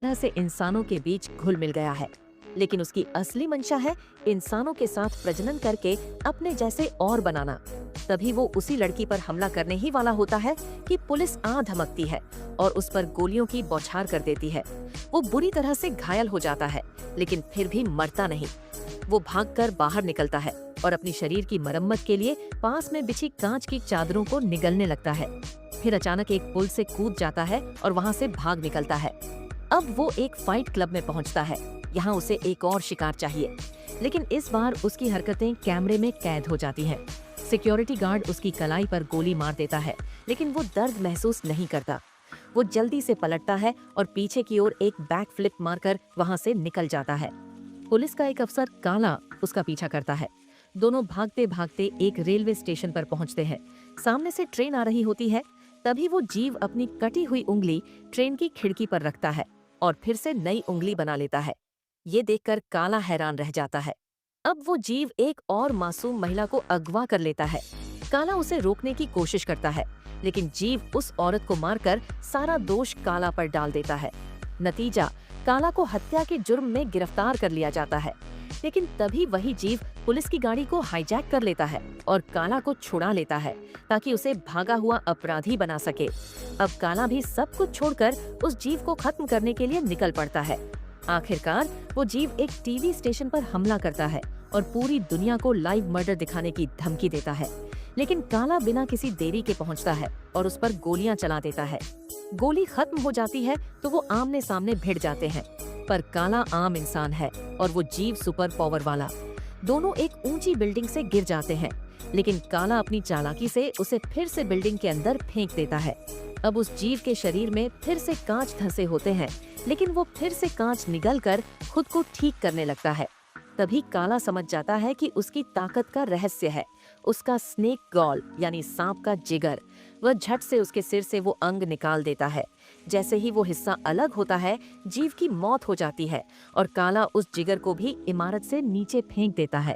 तरह से इंसानों के बीच घुल मिल गया है, लेकिन उसकी असली मंशा है इंसानों के साथ प्रजनन करके अपने जैसे और बनाना। तभी वो उसी लड़की पर हमला करने ही वाला होता है कि पुलिस आ धमकती है और उस पर गोलियों की बौछार कर देती है। वो बुरी तरह से घायल हो जाता है, लेकिन फिर भी मरता नहीं। वो भागकर बाहर निकलता है और अपनी शरीर की मरम्मत के लिए पास में बिछी कांच की चादरों को निगलने लगता है। फिर अचानक एक पुल से कूद जाता है और वहाँ से भाग निकलता है। अब वो एक फाइट क्लब में पहुँचता है। यहाँ उसे एक और शिकार चाहिए, लेकिन इस बार उसकी हरकतें कैमरे में कैद हो जाती हैं। सिक्योरिटी गार्ड उसकी कलाई पर गोली मार देता है, लेकिन वो दर्द महसूस नहीं करता। वो जल्दी से पलटता है और पीछे की ओर एक बैक फ्लिप मारकर वहाँ से निकल जाता है। पुलिस का एक अफसर काला उसका पीछा करता है। दोनों भागते भागते एक रेलवे स्टेशन पर पहुंचते हैं। सामने से ट्रेन आ रही होती है। तभी वो जीव अपनी कटी हुई उंगली ट्रेन की खिड़की पर रखता है और फिर से नई उंगली बना लेता है। ये देखकर काला हैरान रह जाता है। अब वो जीव एक और मासूम महिला को अगवा कर लेता है। काला उसे रोकने की कोशिश करता है, लेकिन जीव उस औरत को मारकर सारा दोष काला पर डाल देता है। नतीजा, काला को हत्या के जुर्म में गिरफ्तार कर लिया जाता है। लेकिन तभी वही जीव पुलिस की गाड़ी को हाईजैक कर लेता है और काला को छुड़ा लेता है ताकि उसे भागा हुआ अपराधी बना सके। अब काला भी सब कुछ छोड़कर उस जीव को खत्म करने के लिए निकल पड़ता है। आखिरकार वो जीव एक टीवी स्टेशन पर हमला करता है और पूरी दुनिया को लाइव मर्डर दिखाने की धमकी देता है। लेकिन काला बिना किसी देरी के पहुंचता है और उस पर गोलियां चला देता है। गोली खत्म हो जाती है तो वो आमने सामने भिड़ जाते हैं, पर काला आम इंसान है और वो जीव सुपर पावर वाला। दोनों एक ऊंची बिल्डिंग से गिर जाते हैं, लेकिन काला अपनी चालाकी से उसे फिर से बिल्डिंग के अंदर फेंक देता है। अब उस जीव के शरीर में फिर से कांच धंसे होते हैं, लेकिन वो फिर से कांच निगलकर खुद को ठीक करने लगता है। तभी काला समझ जाता है कि उसकी ताकत का रहस्य है उसका स्नेक गॉल यानी सांप का जिगर। वह झट से उसके सिर से वो अंग निकाल देता है। जैसे ही वो हिस्सा अलग होता है, जीव की मौत हो जाती है और काला उस जिगर को भी इमारत से नीचे फेंक देता है।